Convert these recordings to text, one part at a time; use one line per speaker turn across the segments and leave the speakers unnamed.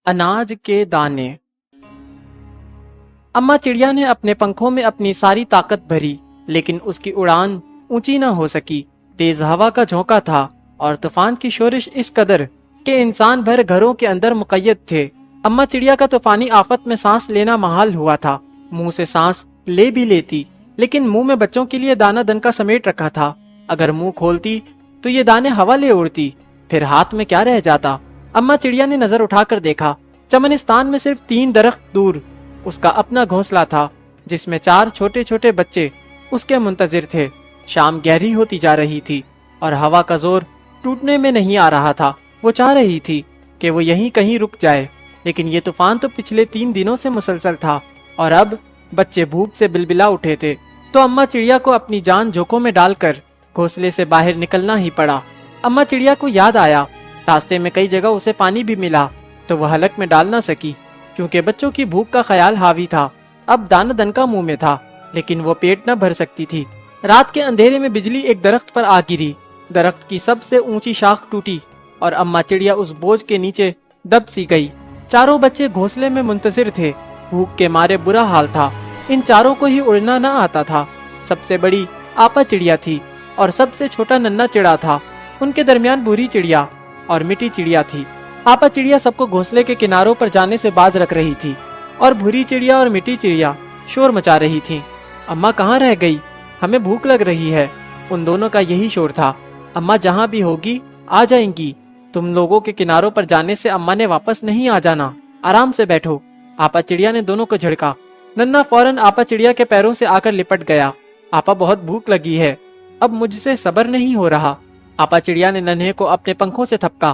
अनाज के दाने। अम्मा चिड़िया ने अपने पंखों में अपनी सारी ताकत भरी, लेकिन उसकी उड़ान ऊंची न हो सकी। तेज हवा का झोंका था और तूफान की शोरिश इस कदर कि इंसान भर घरों के अंदर मुकय्यद थे। अम्मा चिड़िया का तूफानी आफत में सांस लेना महाल हुआ था। मुंह से सांस ले भी लेती, लेकिन मुंह में बच्चों के लिए दाना दनका समेट रखा था। अगर मुंह खोलती तो ये दाने हवा ले उड़ती, फिर हाथ में क्या रह जाता। अम्मा चिड़िया ने नजर उठाकर देखा, चमनिस्तान में सिर्फ 3 दरख्त दूर उसका अपना घोंसला था, जिसमें 4 छोटे छोटे बच्चे उसके मुंतजिर थे। शाम गहरी होती जा रही थी और हवा का जोर टूटने में नहीं आ रहा था। वो चाह रही थी कि वो यहीं कहीं रुक जाए, लेकिन ये तूफान तो पिछले 3 दिनों से मुसलसल था और अब बच्चे भूख से बिलबिला उठे थे। तो अम्मा चिड़िया को अपनी जान जोखों में डालकर घोंसले से बाहर निकलना ही पड़ा। अम्मा चिड़िया को याद आया, रास्ते में कई जगह उसे पानी भी मिला, तो वह हलक में डाल ना सकी क्योंकि बच्चों की भूख का ख्याल हावी था। अब दाना दनका मुंह में था, लेकिन वो पेट न भर सकती थी। रात के अंधेरे में बिजली एक दरख्त पर आ गिरी। दरख्त की सबसे ऊंची शाख टूटी और अम्मा चिड़िया उस बोझ के नीचे दब सी गई। चारों बच्चे घोंसले में मुंतजिर थे। भूख के मारे बुरा हाल था। इन चारों को ही उड़ना न आता था। सबसे बड़ी आपा चिड़िया थी और सबसे छोटा नन्हा चिड़ा था। उनके दरमियान भूरी चिड़िया और मिट्टी चिड़िया थी। आपा चिड़िया सबको घोंसले के किनारों पर जाने से बाज रख रही थी और भूरी चिड़िया और मिट्टी चिड़िया शोर मचा रही थी। अम्मा कहाँ रह गई? हमें भूख लग रही है। उन दोनों का यही शोर था। अम्मा जहाँ भी होगी आ जाएंगी। तुम लोगों के किनारों पर जाने से अम्मा ने वापस नहीं आ जाना। आराम से बैठो। आपा चिड़िया ने दोनों को झड़का। नन्हा फौरन आपा चिड़िया के पैरों से आकर लिपट गया। आपा बहुत भूख लगी है, अब मुझसे सब्र नहीं हो रहा। आपा चिड़िया ने नन्हे को अपने पंखों से थपका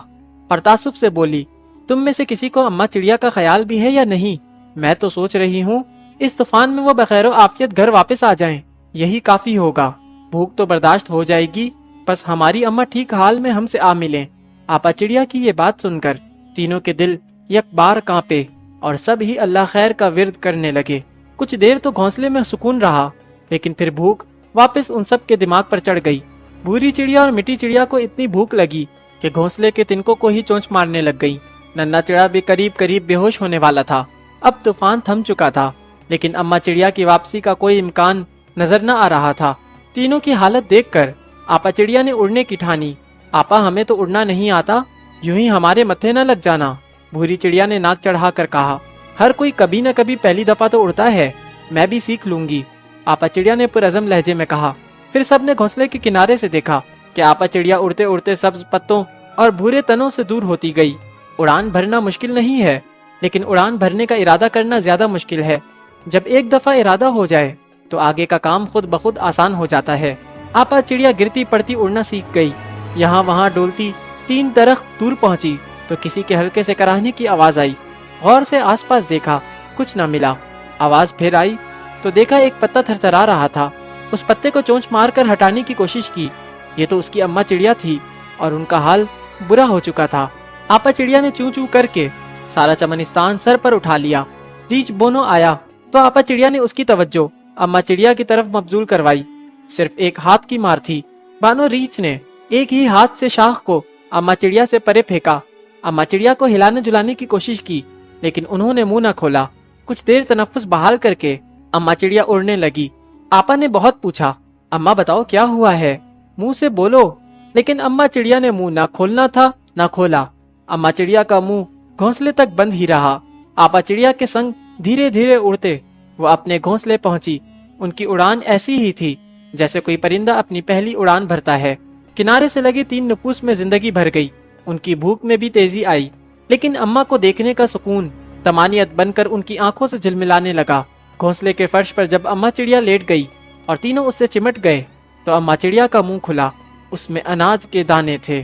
और तासुफ से बोली, तुम में से किसी को अम्मा चिड़िया का ख्याल भी है या नहीं? मैं तो सोच रही हूँ इस तूफान में वो बखैरो आफियत घर वापस आ जाएं, यही काफी होगा। भूख तो बर्दाश्त हो जाएगी, बस हमारी अम्मा ठीक हाल में हमसे आ मिलें। आपा चिड़िया की ये बात सुनकर तीनों के दिल एक बार कांपे और सब ही अल्लाह खैर का विर्द करने लगे। कुछ देर तो घोंसले में सुकून रहा, लेकिन फिर भूख वापस उन सब के दिमाग पर चढ़ गई। भूरी चिड़िया और मिट्टी चिड़िया को इतनी भूख लगी कि घोंसले के तिनकों को ही चोंच मारने लग गई। नन्हा चिड़ा भी करीब करीब बेहोश होने वाला था। अब तूफान थम चुका था, लेकिन अम्मा चिड़िया की वापसी का कोई इम्कान नजर न आ रहा था। तीनों की हालत देखकर आपा चिड़िया ने उड़ने की ठानी। आपा, हमें तो उड़ना नहीं आता, यूं ही हमारे मत्थे न लग जाना। भूरी चिड़िया ने नाक चढ़ा कर कहा, हर कोई कभी न कभी पहली दफा तो उड़ता है, मैं भी सीख लूंगी। आपा चिड़िया ने पुरअज़म लहजे में कहा। फिर सबने घोंसले के किनारे से देखा कि आपा चिड़िया उड़ते उड़ते सब्ज पत्तों और भूरे तनों से दूर होती गई। उड़ान भरना मुश्किल नहीं है, लेकिन उड़ान भरने का इरादा करना ज्यादा मुश्किल है। जब एक दफा इरादा हो जाए तो आगे का काम खुद ब खुद आसान हो जाता है। आपा चिड़िया गिरती पड़ती उड़ना सीख गई। यहाँ वहाँ डोलती 3 दरख्त दूर पहुंची तो किसी के हल्के से कराहने की आवाज आई। गौर से आसपास देखा, कुछ न मिला। आवाज फिर आई तो देखा एक पत्ता थरथरा रहा था। उस पत्ते को चोंच मारकर हटाने की कोशिश की। ये तो उसकी अम्मा चिड़िया थी और उनका हाल बुरा हो चुका था। आपा चिड़िया ने चू चू करके सारा चमनिस्तान सर पर उठा लिया। रीछ बोनो आया तो आपा चिड़िया ने उसकी तवज्जो अम्मा चिड़िया की तरफ मबजूल करवाई। सिर्फ एक हाथ की मार थी। बानो रीछ ने एक ही हाथ से शाख को अम्मा चिड़िया से परे फेंका। अम्मा चिड़िया को हिलाने जुलाने की कोशिश की, लेकिन उन्होंने मुंह न खोला। कुछ देर तनफ्फुस बहाल करके अम्मा चिड़िया उड़ने लगी। आपा ने बहुत पूछा, अम्मा बताओ क्या हुआ है, मुंह से बोलो। लेकिन अम्मा चिड़िया ने मुंह ना खोलना था ना खोला। अम्मा चिड़िया का मुंह घोंसले तक बंद ही रहा। आपा चिड़िया के संग धीरे धीरे उड़ते वो अपने घोंसले पहुंची। उनकी उड़ान ऐसी ही थी जैसे कोई परिंदा अपनी पहली उड़ान भरता है। किनारे से लगे 3 नफूस में जिंदगी भर गई। उनकी भूख में भी तेजी आई, लेकिन अम्मा को देखने का सुकून तमानियत बनकर उनकी आंखों से झिलमिलाने लगा। घोंसले के फर्श पर जब अम्मा चिड़िया लेट गई और तीनों उससे चिमट गए तो अम्मा चिड़िया का मुंह खुला। उसमें अनाज के दाने थे।